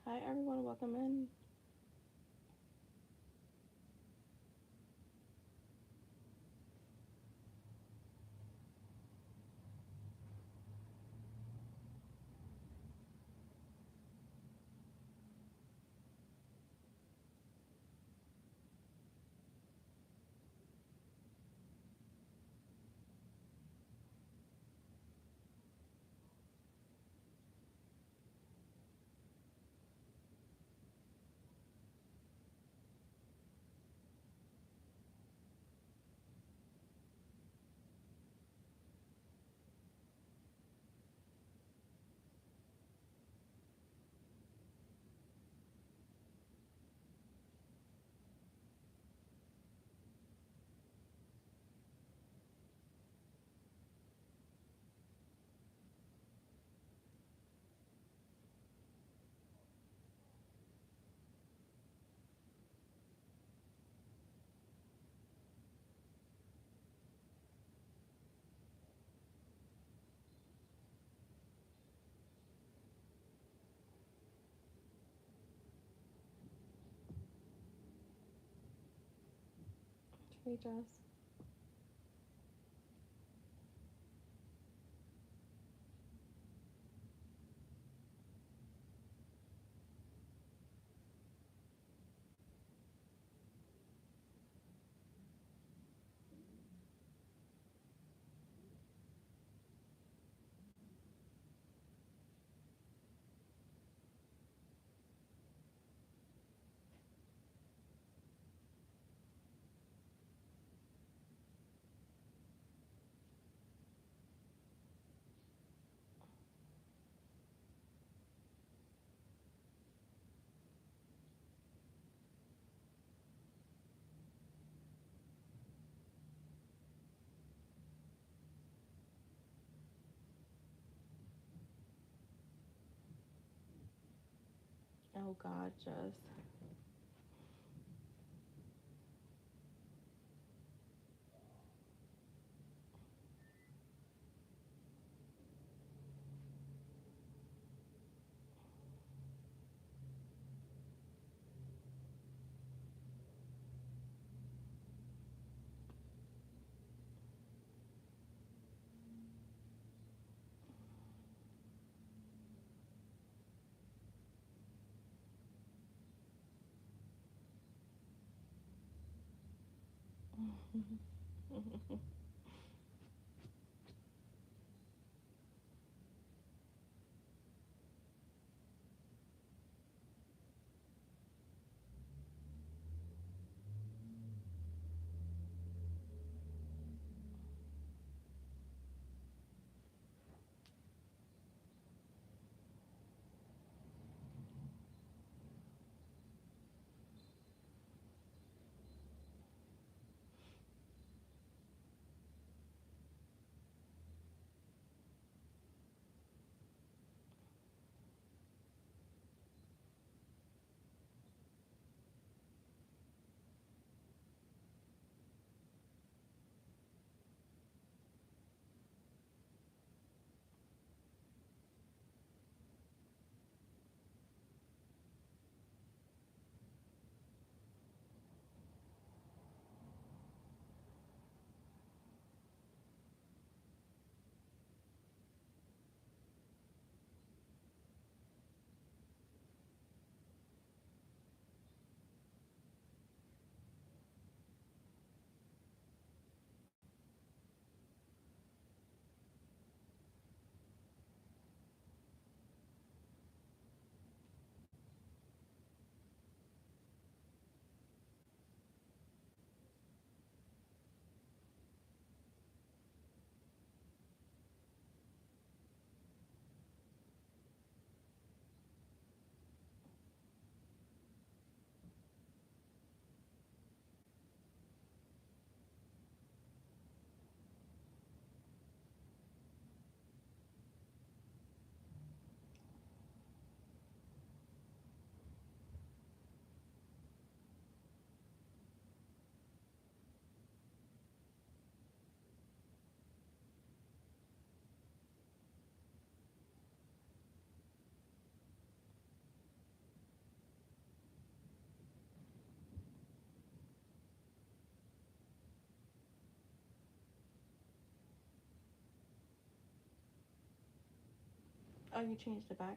Hi everyone, welcome in. Hey Jess. Oh God, Jess. Oh, you changed the back.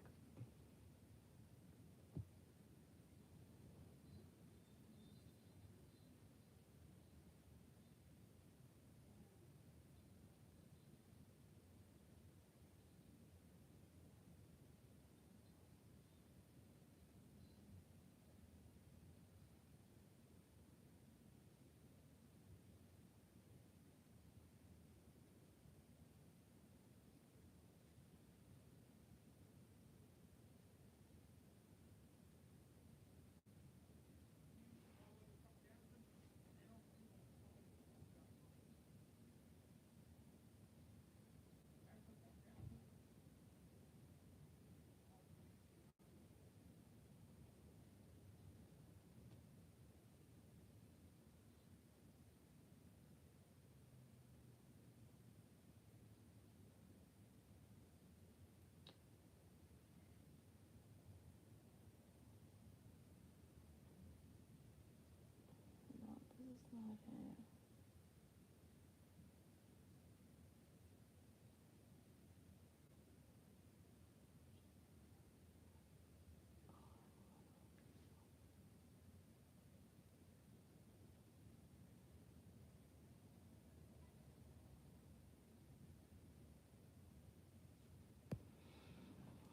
No, this is not it.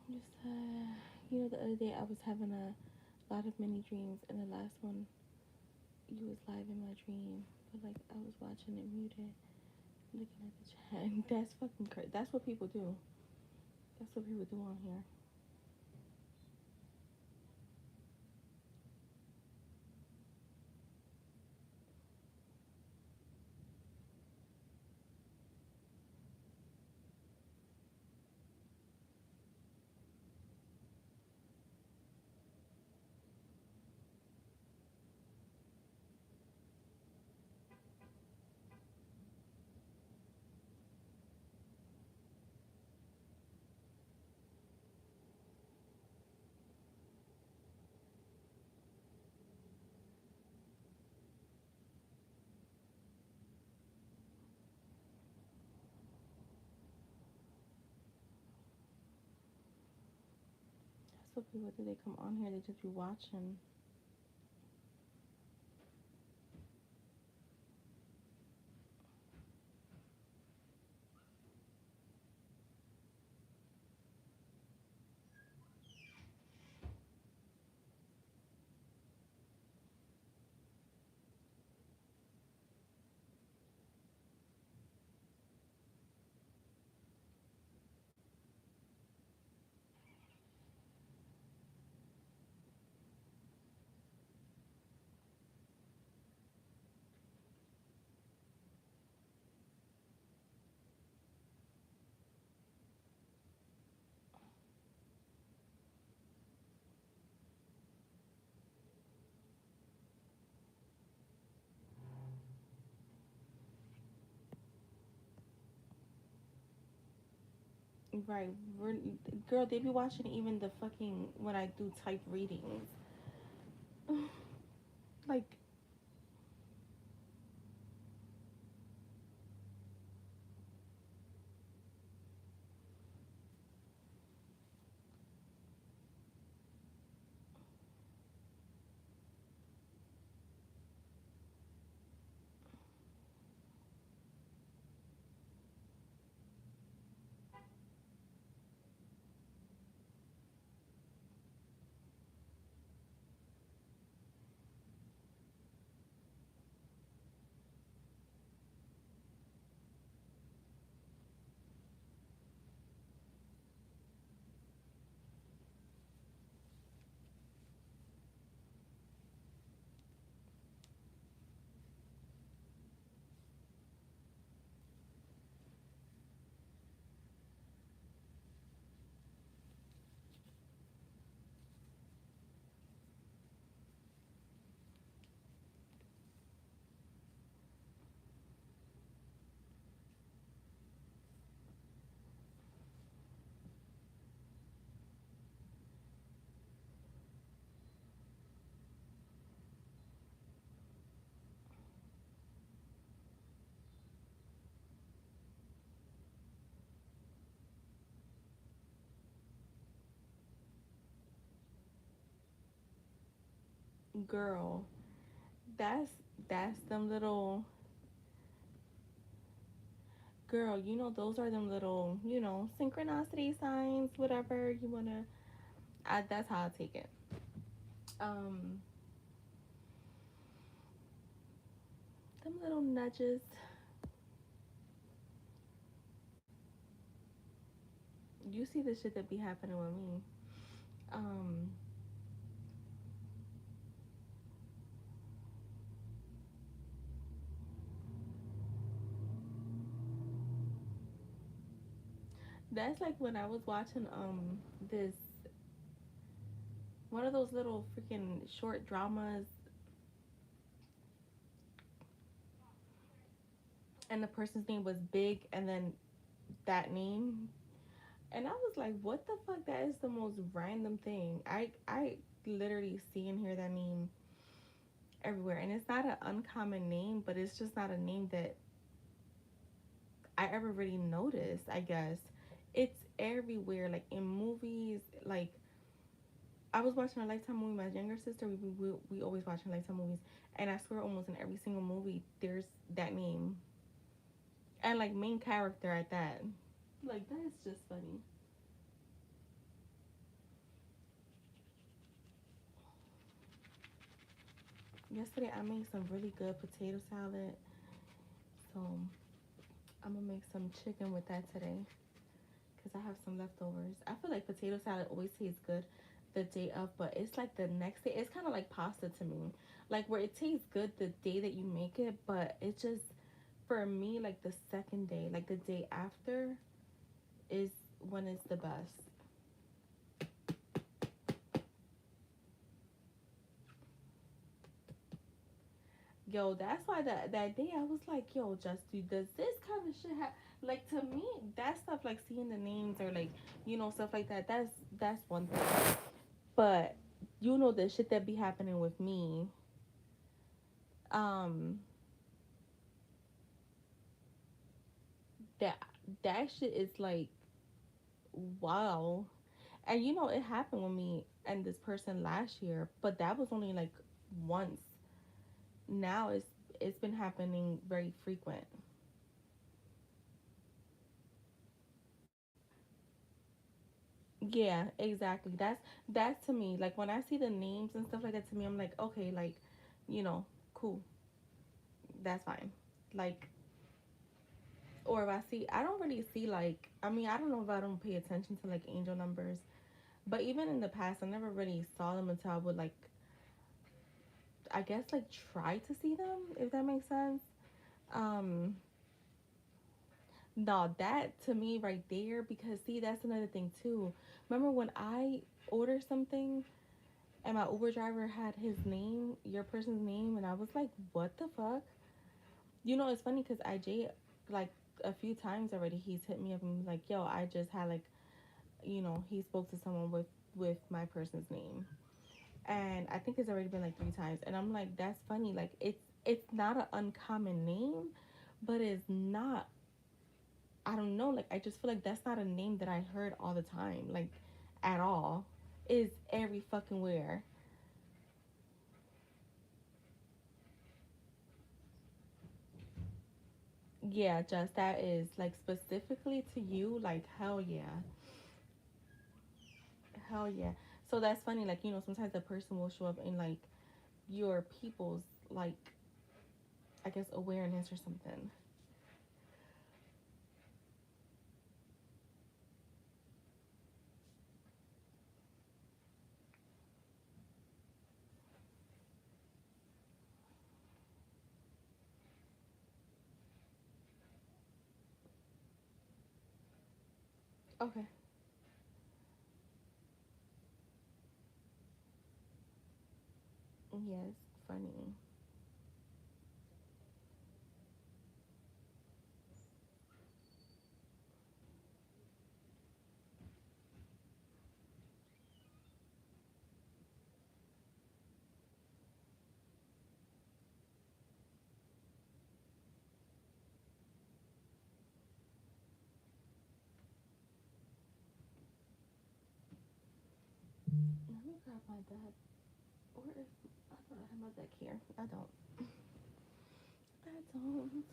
Just, you know, the other day I was having a lot of mini dreams, and the last one, you was live in my dream, but like I was watching it muted, looking at the chat, and that's fucking crazy. That's what people do. That's what people do on here. That's what people do. They come on here, they just be watching. Right. Girl, they be watching even the fucking when I do type readings. Like, Girl, that's that's them little girl, those are them little, synchronicity signs, whatever you wanna. That's how I take it. Um, them little nudges. You see the shit that be happening with me. Um, that's like when I was watching this one of those little freaking short dramas, and the person's name was Big, and then that name, and I was like, what the fuck? That is the most random thing. I literally see and hear that name everywhere, and it's not an uncommon name, but it's just not a name that I ever really noticed. I guess it's everywhere, like in movies. Like I was watching a Lifetime movie. My younger sister, we always watching Lifetime movies, and I swear, almost in every single movie, there's that name, and like main character at that. Like that is just funny. Yesterday I made some really good potato salad, so I'm gonna make some chicken with that today because I have some leftovers. I feel like potato salad always tastes good the day of, but it's like the next day. It's kind of like pasta to me, like where it tastes good the day that you make it, but it just for me like the second day, like the day after, is when it's the best. Yo, that's why that day I was like, yo, just do does this kind of shit have like to me that stuff like seeing the names or like stuff like that. That's one thing, but the shit that be happening with me, um, that that shit is like wow, and it happened with me and this person last year, but that was only like once. Now it's been happening very frequent. Yeah, exactly. That's to me. Like when I see the names and stuff like that, to me, I'm like, okay, like, you know, cool, that's fine. Like, or if I see, I don't really see like, I mean, I don't know if I don't pay attention to like angel numbers, but even in the past, I never really saw them until I would like, I guess like try to see them, if that makes sense. Um, no, that to me right there, because see, that's another thing too. Remember when I order something and my Uber driver had his name, your person's name, and I was like, what the fuck? It's funny because IJ, like, a few times already, he's hit me up and was like, yo, I just had, like, he spoke to someone with my person's name. And I think it's already been like 3 times. And I'm like, that's funny. Like, it's not an uncommon name, but it's not, I don't know. Like, I just feel like that's not a name that I heard all the time, like, at all. Is every fucking where. Yeah, just that is like specifically to you, like hell yeah, hell yeah. So that's funny, like sometimes a person will show up in like your people's like I guess awareness or something. Okay. Yes, funny. Let me grab my bag. Or if I don't have my deck here. I don't. I don't.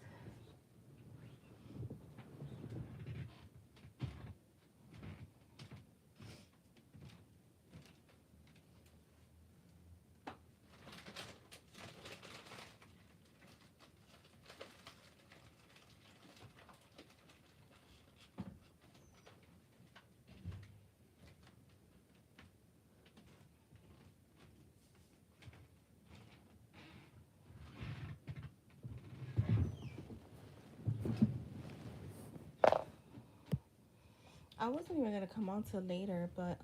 I wasn't even gonna come on till later, but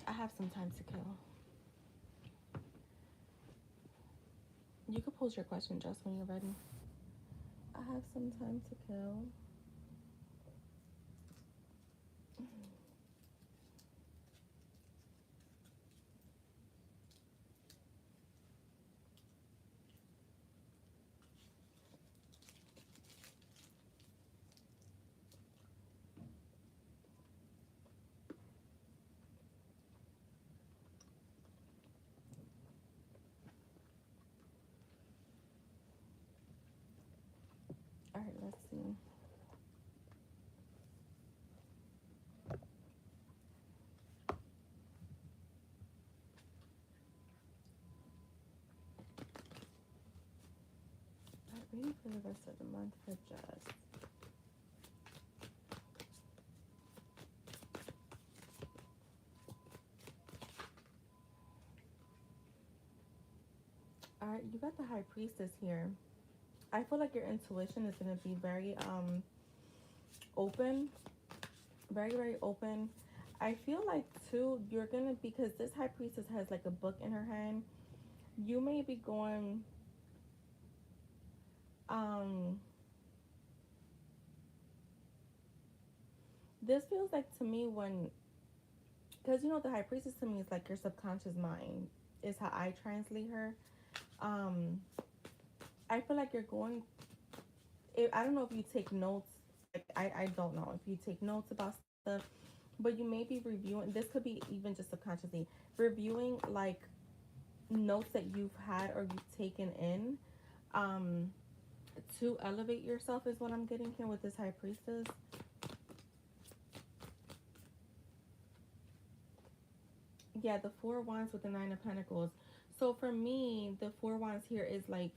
I have some time to kill. You could pose your question just when you're ready. I have some time to kill. All right, let's see. All right, ready for the rest of the month for Jess. All right, you got the High Priestess here. I feel like your intuition is gonna be very open, very open. I feel like too you're gonna, because this High Priestess has like a book in her hand. You may be going um this feels like to me when, because you know the High Priestess to me is like your subconscious mind is how I translate her. um I feel like you're going, I don't know if you take notes, like I don't know if you take notes about stuff, but you may be reviewing, this could be even just subconsciously reviewing like notes that you've had or you've taken in um to elevate yourself is what I'm getting here with this High Priestess. Yeah, the Four Wands with the Nine of Pentacles. So for me, the Four Wands here is like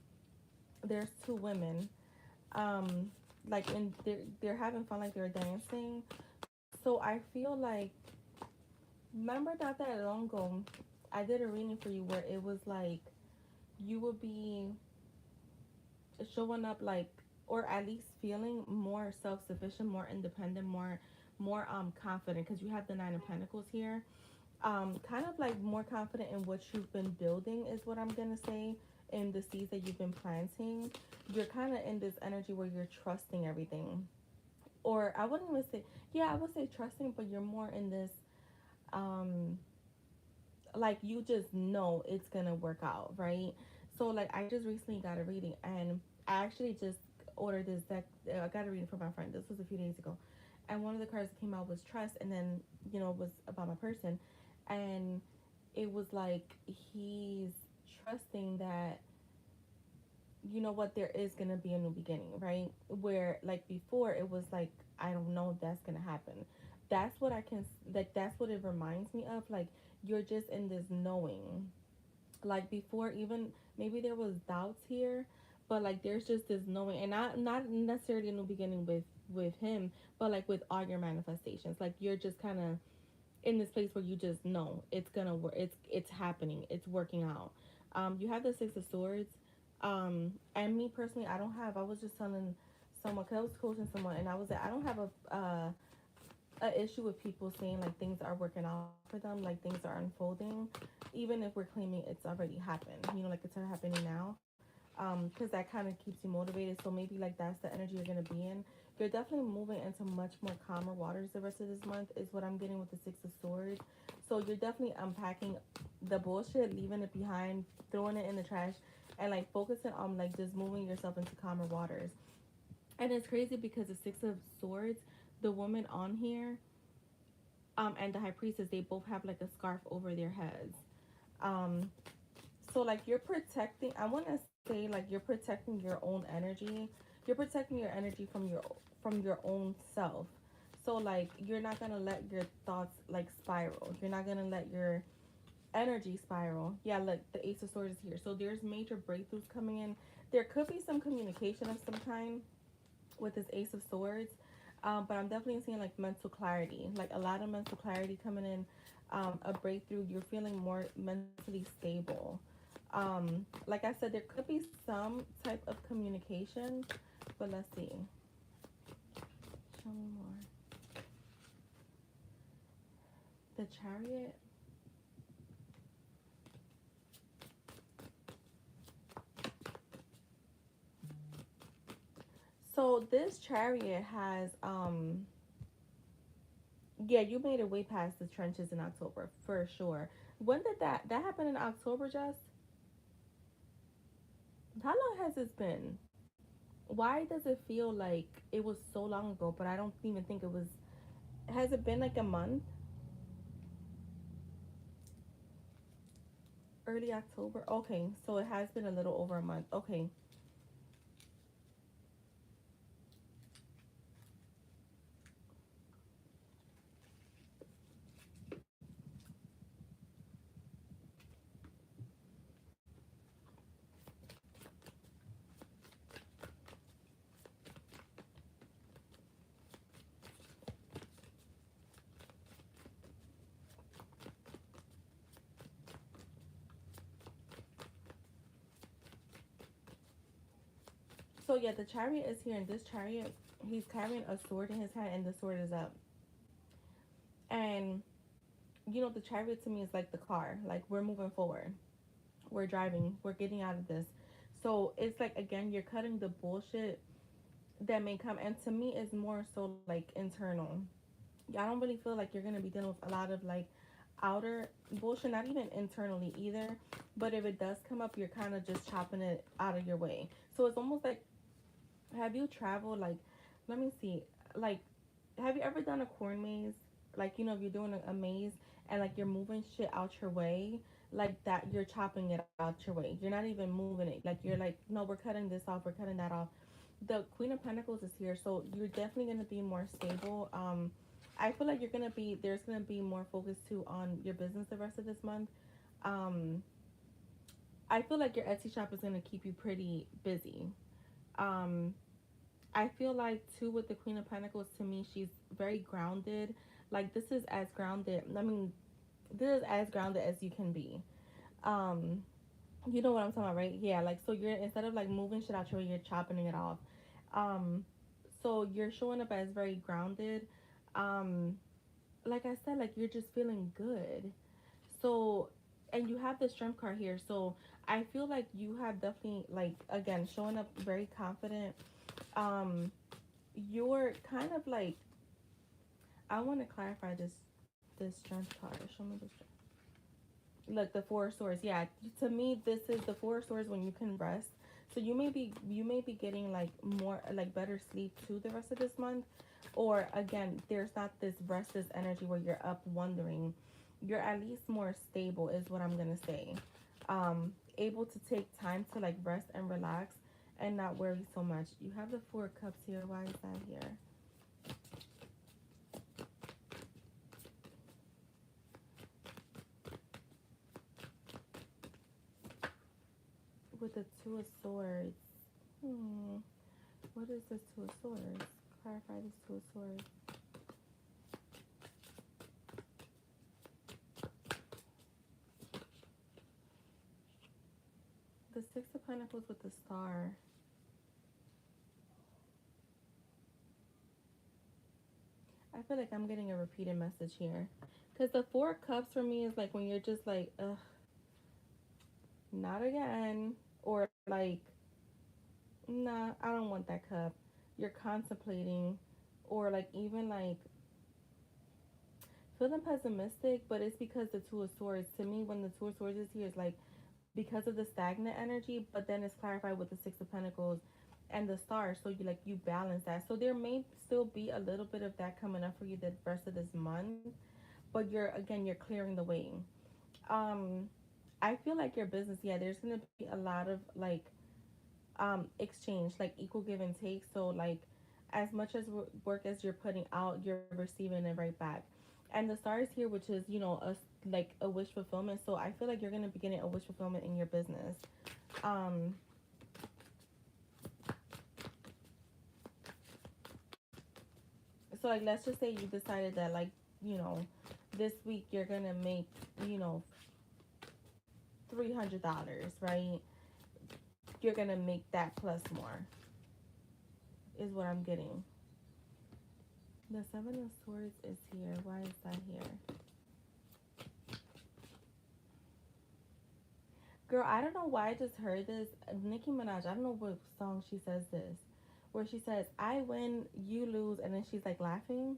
there's two women, um, like, and they're having fun, like they're dancing. So I feel like, remember not that long ago, I did a reading for you where it was like you would be showing up like, or at least feeling more self-sufficient, more independent, more confident, because you have the Nine of Pentacles here. Kind of like more confident in what you've been building is what I'm gonna say, in the seeds that you've been planting. You're kind of in this energy where you're trusting everything, or I wouldn't even say, yeah, I would say trusting, but you're more in this um like you just know it's gonna work out, right? So like I just recently got a reading, and I actually just ordered this deck. I got a reading from my friend. This was a few days ago, and one of the cards that came out was trust, and then it was about my person, and it was like he's trusting that, you know what, there is gonna be a new beginning, right? Where like before it was like, I don't know if that's gonna happen. That's what I can, like, that's what it reminds me of. Like you're just in this knowing. Like before, even maybe there was doubts here, but like there's just this knowing, and not necessarily a new beginning with him, but like with all your manifestations. Like you're just kind of in this place where you just know it's gonna work, it's happening, it's working out. You have the Six of Swords, and me personally, I was just telling someone, because I was coaching someone, and I was like, I don't have a issue with people saying like things are working out for them, like things are unfolding, even if we're claiming it's already happened, like it's happening now. Because that kind of keeps you motivated. So maybe like that's the energy you're gonna be in. You're definitely moving into much more calmer waters the rest of this month, is what I'm getting with the Six of Swords. So you're definitely unpacking the bullshit, leaving it behind, throwing it in the trash, and like focusing on like just moving yourself into calmer waters. And it's crazy because the Six of Swords, the woman on here, and the high priestess, they both have like a scarf over their heads. Um, so like you're protecting. I want to say like you're protecting your own energy. You're protecting your energy from your own self. So like you're not gonna let your thoughts like spiral. You're not gonna let your energy spiral. Yeah, look, the Ace of Swords is here. So there's major breakthroughs coming in. There could be some communication of some kind with this Ace of Swords. But I'm definitely seeing like mental clarity, like a lot of mental clarity coming in, a breakthrough. You're feeling more mentally stable. Like I said, there could be some type of communication, but let's see. Show me more. The Chariot. So this Chariot has yeah, you made it way past the trenches in October for sure. When did that happen in October, Jess? How long has this been? Why does it feel like it was so long ago, but I don't even think it was. Has it been like a month? Early October? Okay, so it has been a little over a month. Okay. So yeah, the Chariot is here, and this Chariot, he's carrying a sword in his hand, and the sword is up. And the Chariot to me is like the car. Like we're moving forward. We're driving. We're getting out of this. So it's like again, you're cutting the bullshit that may come, and to me is more so like internal. I don't really feel like you're gonna be dealing with a lot of like outer bullshit, not even internally either. But if it does come up, you're kind of just chopping it out of your way. So it's almost like, have you traveled like, let me see, like, have you ever done a corn maze? Like, if you're doing a maze and like you're moving shit out your way, like that, you're chopping it out your way. You're not even moving it. Like, you're like, no, we're cutting this off, we're cutting that off. The Queen of Pentacles is here, so you're definitely gonna be more stable. I feel like there's gonna be more focus too on your business the rest of this month. Um, I feel like your Etsy shop is gonna keep you pretty busy. Um, I feel like too with the Queen of Pentacles, to me, she's very grounded. Like this is as grounded. I mean, this is as grounded as you can be. Um, you know what I'm talking about, right? Yeah, like so you're instead of like moving shit out your way, you're chopping it off. Um, so you're showing up as very grounded. Um, like I said, like you're just feeling good. So, and you have the strength card here. So I feel like you have definitely like again showing up very confident. Um, you're kind of like, I want to clarify this strength card. Show me the strength. Look, the Four of Swords. Yeah, to me, this is the Four of Swords when you can rest. So you may be getting like more like better sleep too the rest of this month, or again, there's not this restless energy where you're up wondering. You're at least more stable, is what I'm gonna say. Able to take time to like rest and relax and not worry so much. You have the Four of Cups here. Why is that here? With the Two of Swords. Hmm. What is this Two of Swords? Clarify this Two of Swords. The Six of Pentacles with the Star. I feel like I'm getting a repeated message here. Because the Four of Cups for me is like when you're just like, ugh, not again. Or like, nah, I don't want that cup. You're contemplating. Or like even like feeling pessimistic, but it's because the Two of Swords. To me, when the Two of Swords is here, it's like because of the stagnant energy, but then it's clarified with the Six of Pentacles and the Star. So you balance that. So there may still be a little bit of that coming up for you the rest of this month. but you're clearing the way. Um, I feel like your business, yeah, there's gonna be a lot of like exchange, like equal give and take. So like as much as work as you're putting out, you're receiving it right back. And the stars here, which is, you know, like a wish fulfillment. So I feel like you're gonna be getting a wish fulfillment in your business. Um, so like let's just say you decided that like, you know, this week you're gonna make, you know, $300, right? You're gonna make that plus more is what I'm getting. The Seven of Swords is here. Why is that here? Girl, I don't know why I just heard this. Nicki Minaj, I don't know what song she says this, where she says, I win, you lose, and then she's like laughing.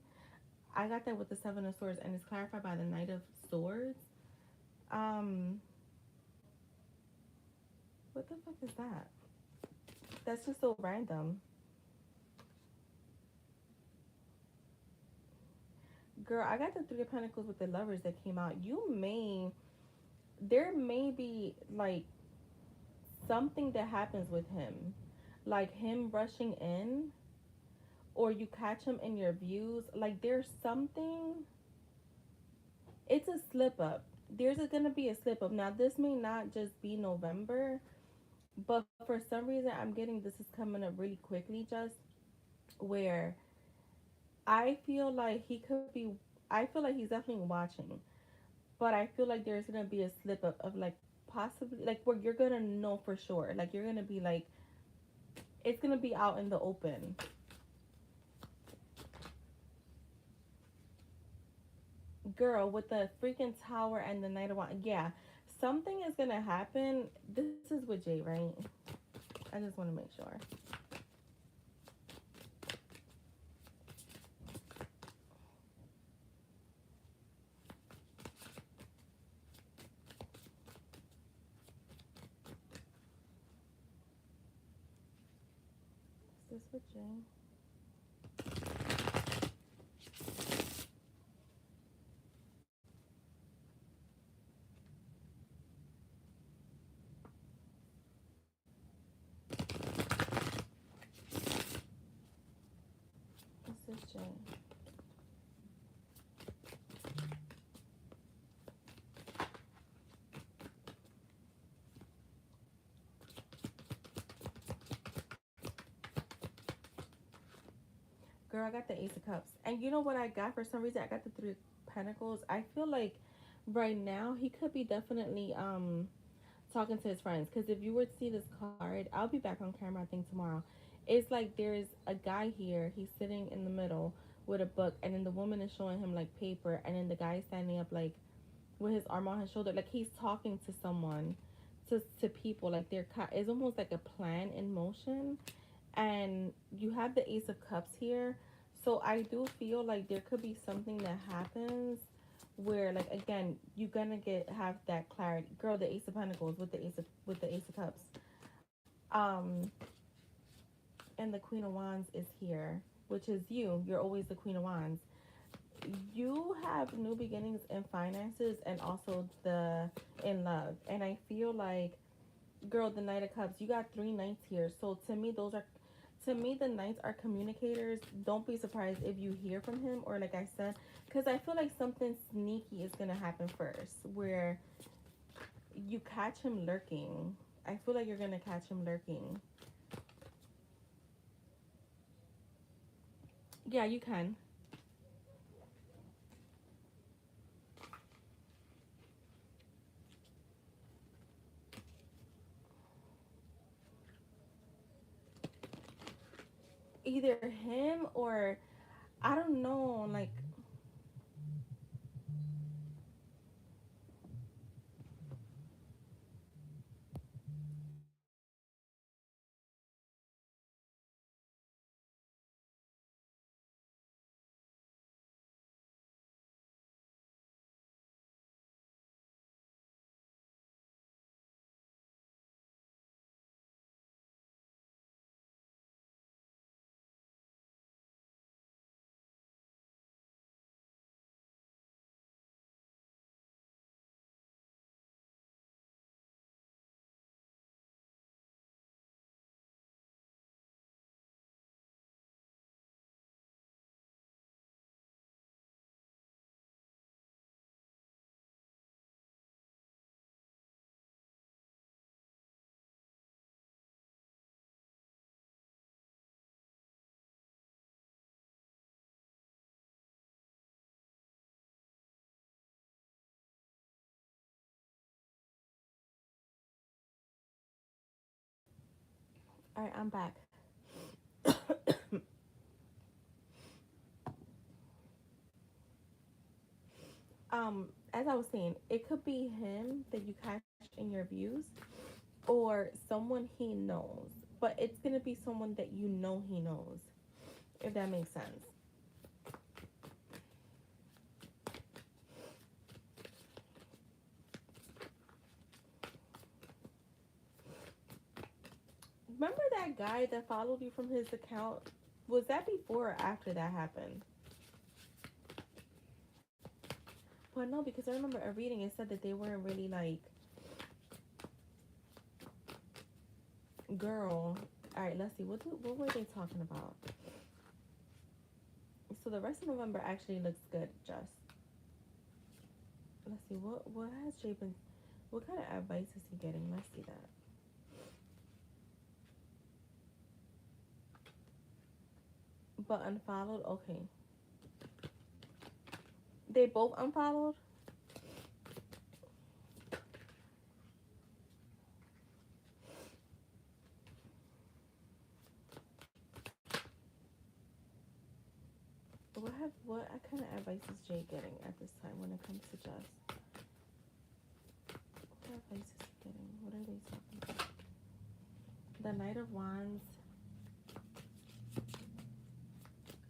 I got that with the Seven of Swords, and it's clarified by the Knight of Swords. Um, what the fuck is that? That's just so random. Girl, I got the Three of Pentacles with the Lovers that came out. There may be like something that happens with him, like him rushing in, or you catch him in your views. Like there's something, it's a slip up. There's gonna be a slip up. Now, this may not just be November, but for some reason, I'm getting this is coming up really quickly, just where I feel like he could be, I feel like he's definitely watching, but I feel like there's gonna be a slip up of like possibly like where you're gonna know for sure. Like you're gonna be like, it's gonna be out in the open. Girl, with the freaking tower and the Knight of Wands, yeah, something is gonna happen. This is with Jay, right? I just want to make sure. Is this with Jay? Is this Jay? Girl, I got the Ace of Cups, and you know what I got for some reason? I got the Three of Pentacles. I feel like right now he could be definitely talking to his friends, because if you were to see this card, I'll be back on camera I think tomorrow. It's like there's a guy here, he's sitting in the middle with a book, and then the woman is showing him like paper, and then the guy is standing up like with his arm on his shoulder, like he's talking to someone, to people, like it's almost like a plan in motion. And you have the Ace of Cups here, so I do feel like there could be something that happens where, like, again, you're gonna have that clarity. Girl, the Ace of Pentacles with the Ace of Cups, um and the Queen of Wands is here, which is you're always the Queen of Wands. You have new beginnings in finances, and also the in love. And I feel like, girl, the Knight of Cups, you got three knights here. So to me, the knights are communicators. Don't be surprised if you hear from him, or like I said, because I feel like something sneaky is gonna happen first, where you catch him lurking. I feel like you're gonna catch him lurking. Yeah, you can. Either him or, I don't know, like, All right, I'm back. As I was saying, it could be him that you catch in your views, or someone he knows. But it's gonna be someone that you know he knows, if that makes sense. Remember that guy that followed you from his account? Was that before or after that happened? Well, no, because I remember reading it said that they weren't really like, girl. All right, let's see. What were they talking about? So the rest of November actually looks good. Just let's see. What has Jay been? What kind of advice is he getting? Let's see that. But unfollowed. Okay, they both unfollowed. What kind of advice is Jay getting at this time when it comes to Just? What advice is he getting? What are they talking about? The Knight of Wands.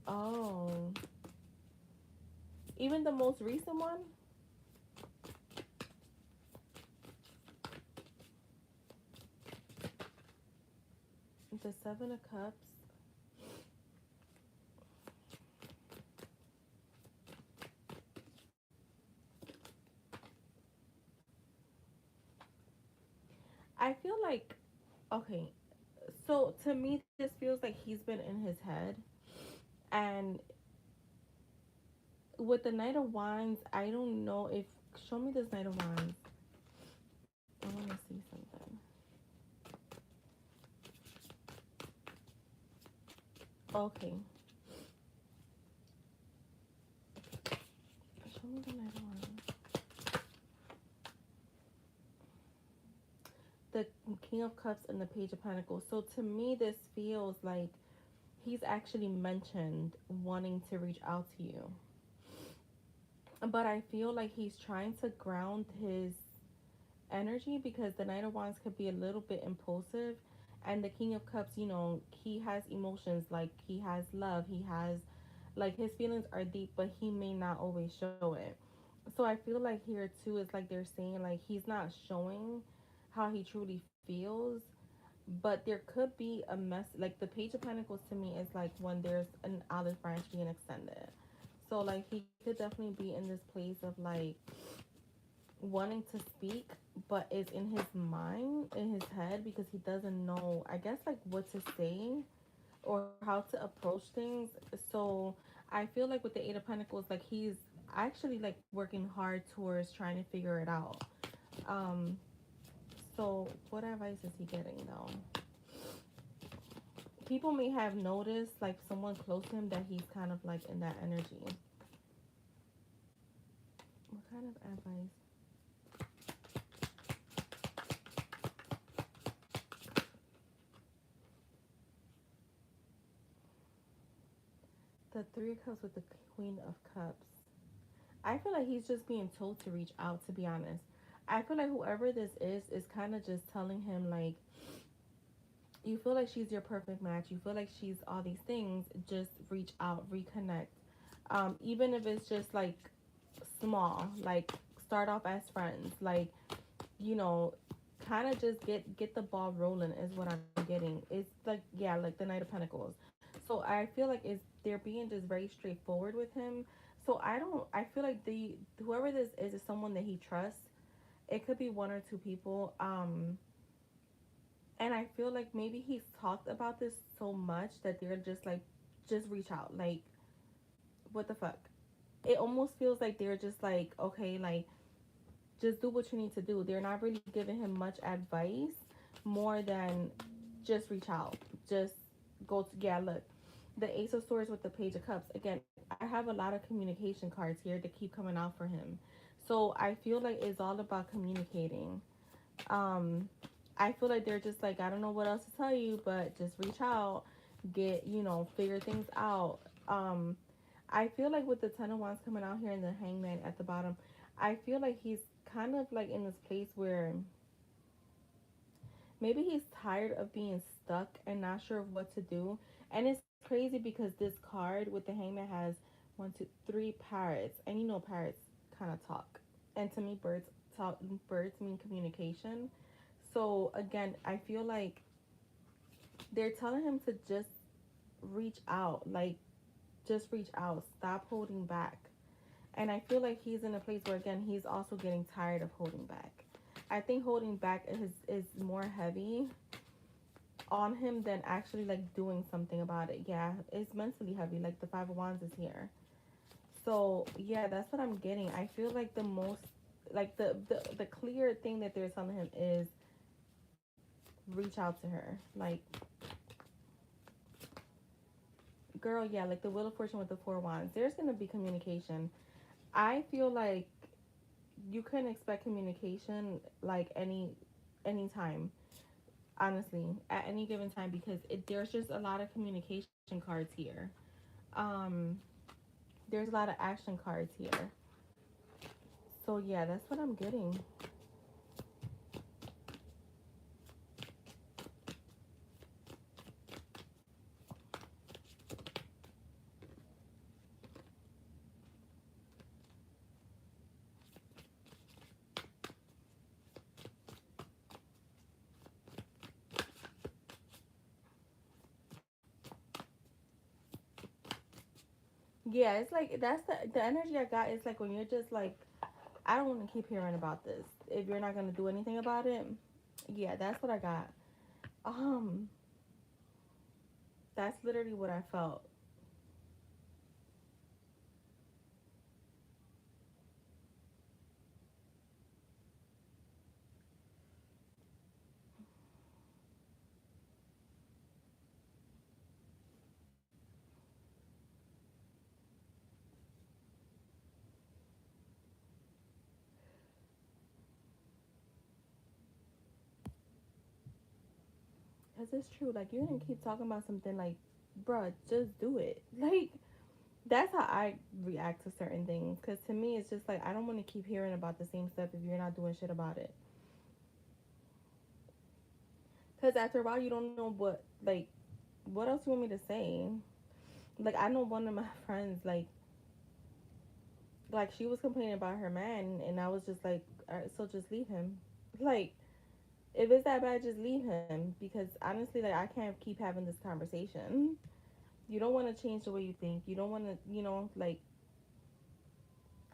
Oh, even the most recent one. The Seven of Cups. I feel like, okay, so to me, this feels like he's been in his head. And with the Knight of Wands, I don't know if. Show me this Knight of Wands. I want to see something. Okay. Show me the Knight of Wands. The King of Cups and the Page of Pentacles. So to me, this feels like he's actually mentioned wanting to reach out to you. But I feel like he's trying to ground his energy because the Knight of Wands could be a little bit impulsive. And the King of Cups, he has emotions, like he has love, he has, like, his feelings are deep, but he may not always show it. So I feel like here too, it's like they're saying, like, he's not showing how he truly feels, but there could be a mess. Like, the Page of Pentacles to me is like when there's an olive branch being extended. So like he could definitely be in this place of like wanting to speak, but is in his mind, in his head, because he doesn't know, I guess, like what to say or how to approach things. So I feel like with the Eight of Pentacles, like he's actually like working hard towards trying to figure it out. Um, so what advice is he getting though? People may have noticed, like someone close to him, that he's kind of like in that energy. What kind of advice? The Three of Cups with the Queen of Cups. I feel like he's just being told to reach out, to be honest. I feel like whoever this is kind of just telling him, like, you feel like she's your perfect match. You feel like she's all these things. Just reach out, reconnect. Even if it's just like small, like start off as friends, like, you know, kind of just get the ball rolling is what I'm getting. It's like, yeah, like the Knight of Pentacles. So I feel like they're being just very straightforward with him. So I feel like the whoever this is someone that he trusts. It could be one or two people. And I feel like maybe he's talked about this so much that they're just like, just reach out. Like, what the fuck? It almost feels like they're just like, okay, like, just do what you need to do. They're not really giving him much advice more than just reach out. Just go to, yeah, look. The Ace of Swords with the Page of Cups. Again, I have a lot of communication cards here that keep coming out for him. So I feel like it's all about communicating. Um, I feel like they're just like, I don't know what else to tell you, but just reach out, get, figure things out. Um, I feel like with the Ten of Wands coming out here and the Hangman at the bottom, I feel like he's kind of like in this place where maybe he's tired of being stuck and not sure of what to do. And it's crazy because this card with the Hangman has one, two, three parrots, and parrots kind of talk. And to me, birds talk. Birds mean communication. So again, I feel like they're telling him to just reach out, like just reach out, stop holding back. And I feel like he's in a place where again he's also getting tired of holding back. I think holding back is more heavy on him than actually like doing something about it. Yeah, it's mentally heavy. Like the Five of Wands is here. So yeah, that's what I'm getting. I feel like the most like the clear thing that they're telling him is reach out to her. Like, girl, yeah, like the Wheel of Fortune with the Four Wands. There's gonna be communication. I feel like you can expect communication like anytime, honestly, at any given time, because there's just a lot of communication cards here. um there's a lot of action cards here. So yeah, that's what I'm getting. Yeah, it's like that's the energy I got. Is like when you're just like, I don't want to keep hearing about this if you're not gonna do anything about it. Yeah, that's what I got. um that's literally what I felt. Because it's true. Like, you're gonna keep talking about something, like, bruh, just do it. Like, that's how I react to certain things. Because to me, it's just like, I don't want to keep hearing about the same stuff if you're not doing shit about it. Because after a while, you don't know what else you want me to say. Like, I know one of my friends, like she was complaining about her man, and I was just like, all right, so just leave him. Like, if it's that bad, just leave him. Because honestly, like, I can't keep having this conversation. You don't want to change the way you think. You don't want to, like,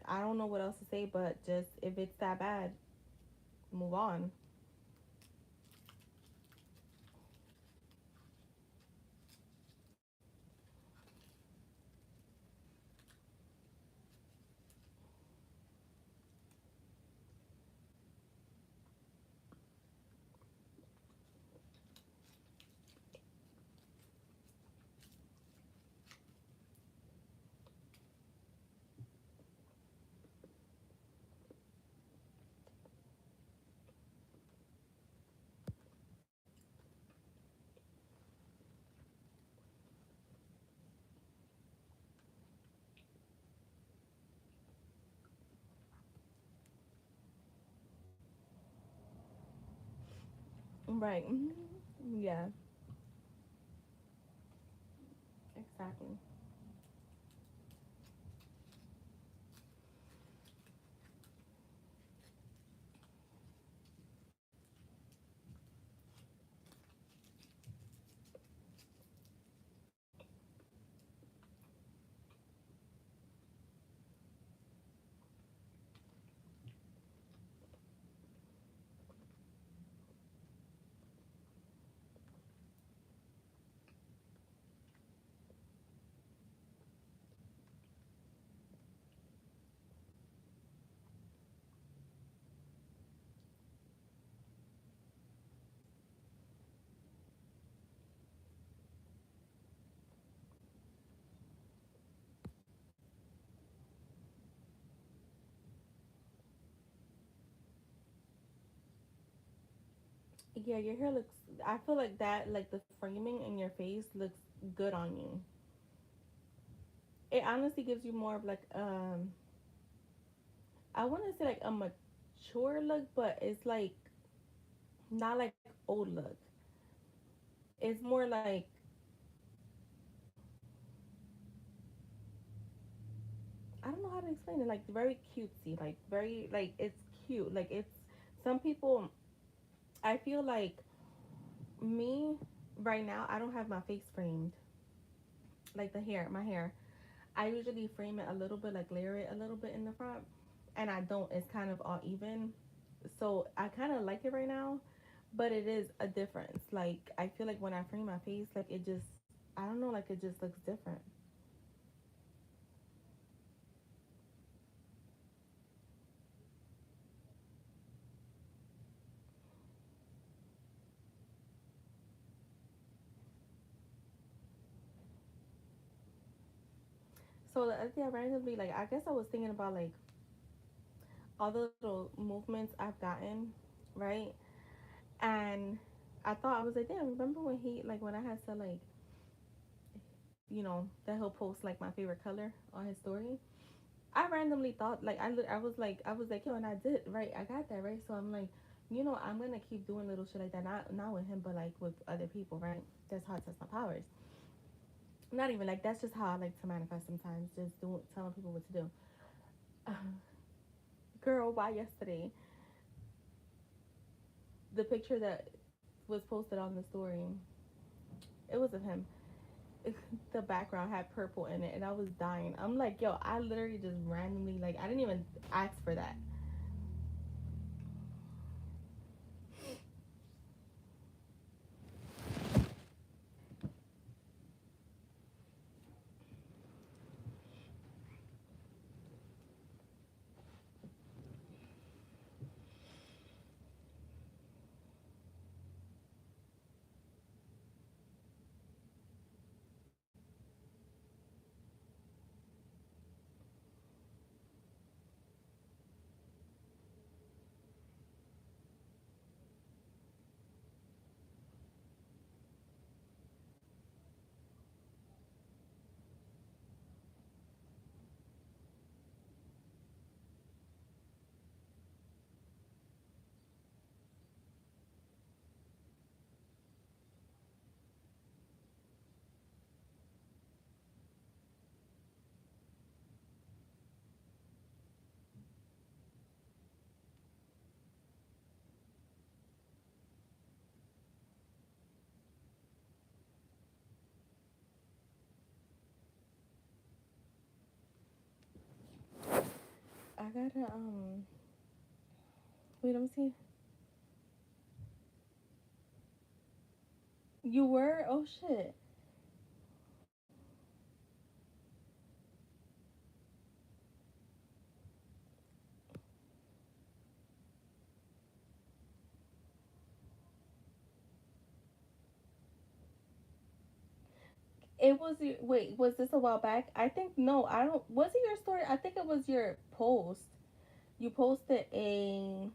I don't know what else to say, but just if it's that bad, move on. Right. Yeah, exactly. Yeah, your hair looks. I feel like that, like the framing in your face looks good on you. It honestly gives you more of like I want to say like a mature look, but it's like not like old look. It's more like I don't know how to explain it. Like very cutesy, like very like it's cute. Like it's some people. I feel like me right now. I don't have my face framed like the hair, my hair. I usually frame it a little bit, like layer it a little bit in the front, and I don't. It's kind of all even, so I kind of like it right now, but it is a difference. Like I feel like when I frame my face, like it just, I don't know, like it just looks different. So the other day, I randomly, like I guess I was thinking about like all the little movements I've gotten, right? And I thought I was like, damn, remember when he like when I had said like, that he'll post like my favorite color on his story. I randomly thought like I was like yo, and I did right. I got that right. So I'm like, I'm gonna keep doing little shit like that. Not with him, but like with other people, right? That's how I test my powers. Not even like that's just how I like to manifest sometimes. Just doing telling people what to do. Girl, why yesterday the picture that was posted on the story, it was of him. The background had purple in it, and I was dying. I'm like, yo, I literally just randomly like I didn't even ask for that. I gotta wait. Let me see. You were? Oh shit. It was your wait, was this a while back? I think no, I don't was it your story? I think it was your post. You posted a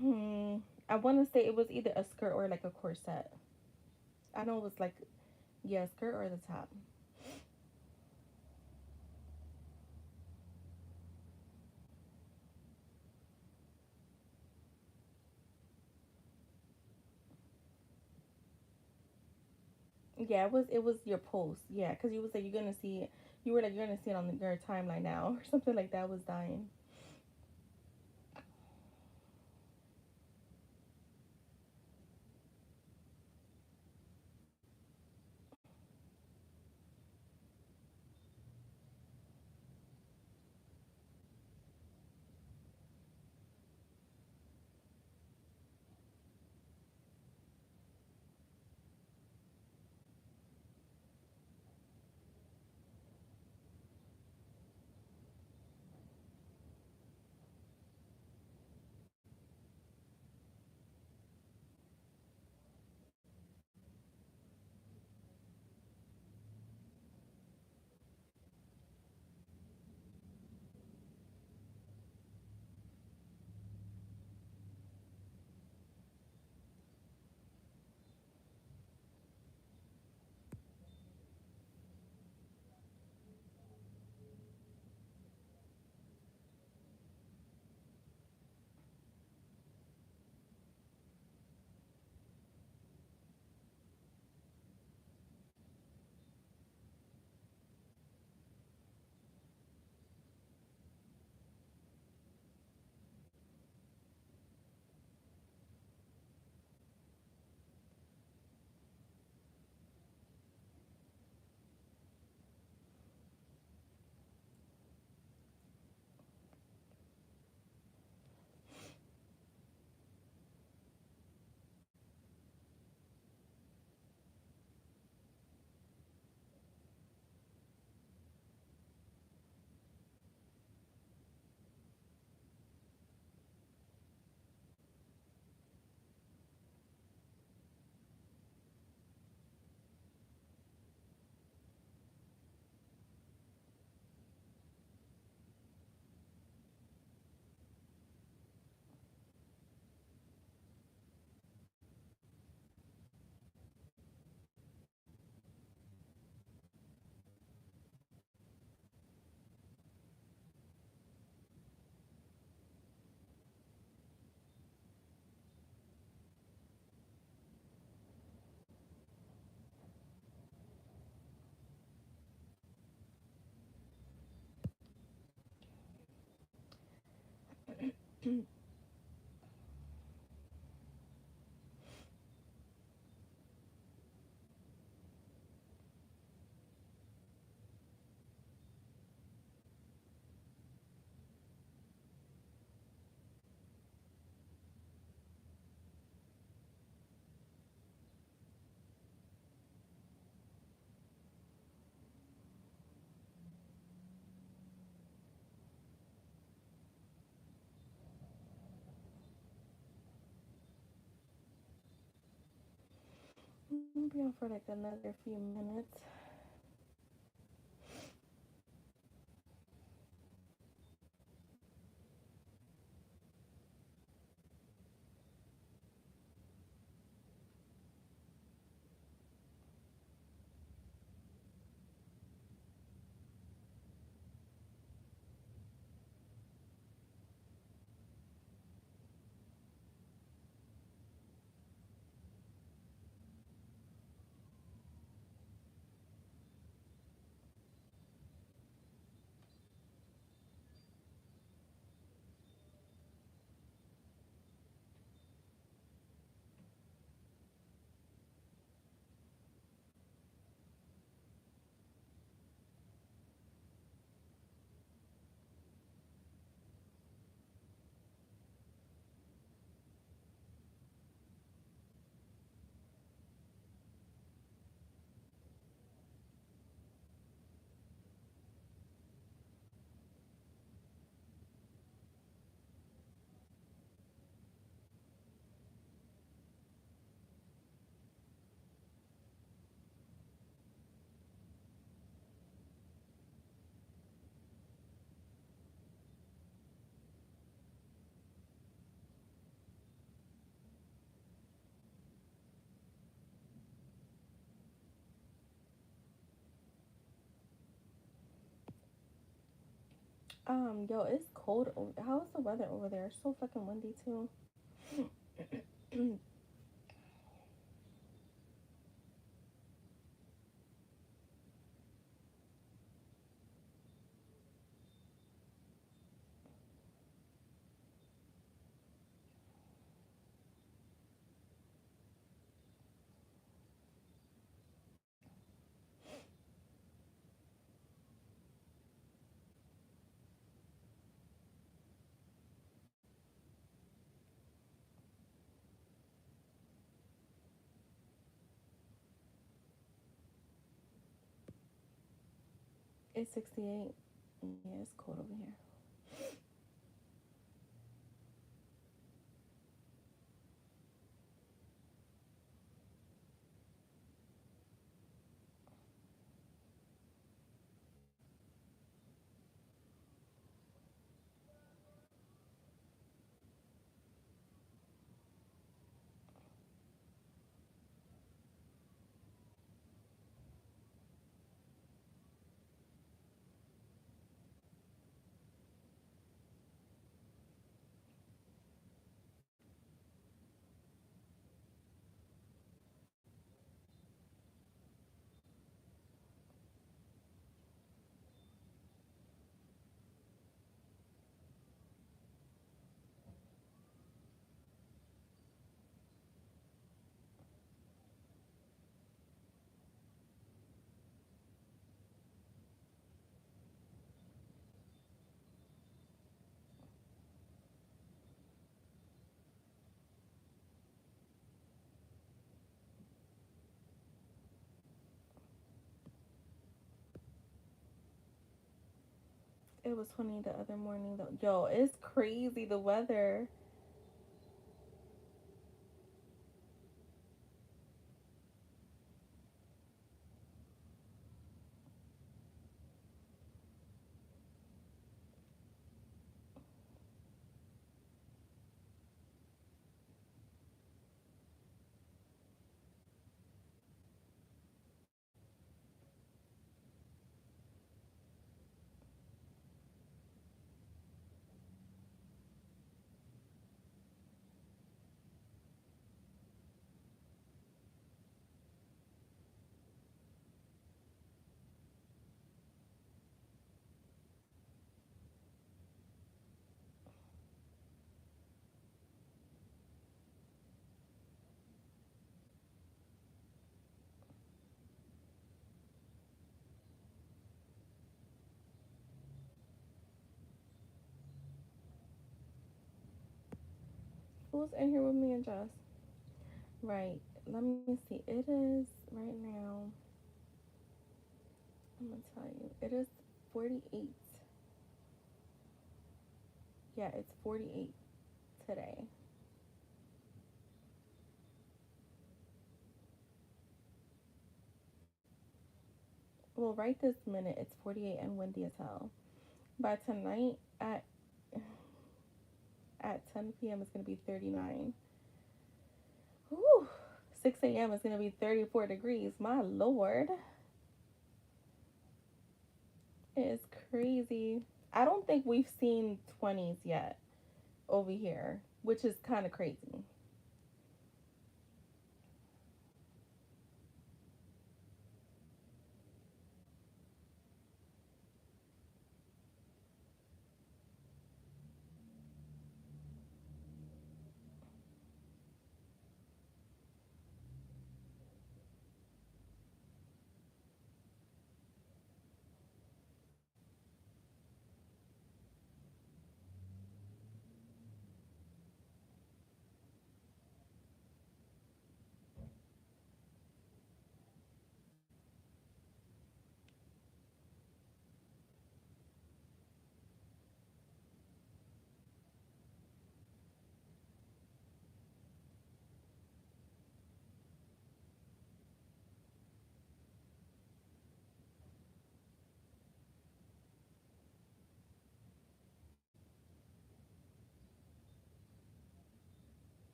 hmm I wanna say it was either a skirt or like a corset. I know it was like yeah, skirt or the top. Yeah, it was your post. Yeah, because you was like you're gonna see it. You were like you're gonna see it on your timeline now or something like that. I was dying. I'll be on for like another few minutes. Yo, it's cold. How's the weather over there? It's so fucking windy too. It's 68. Yeah, it's cold over here. It was 20 the other morning though. Yo, it's crazy the weather. Who's in here with me and Jess? Right. Let me see. It is right now. I'm gonna tell you. It is 48. Yeah, it's 48 today. Well, right this minute it's 48 and windy as hell. By tonight at 10 p.m. it's gonna be 39. Whew. 6 a.m. is gonna be 34 degrees. My lord, it is crazy. I don't think we've seen 20s yet over here, which is kind of crazy.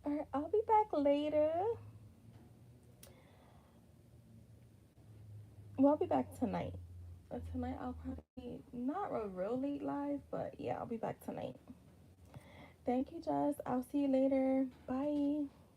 All right, I'll be back later. Well, I'll be back tonight. Tonight I'll probably not a real late live, but yeah, I'll be back tonight. Thank you, Jess. I'll see you later. Bye.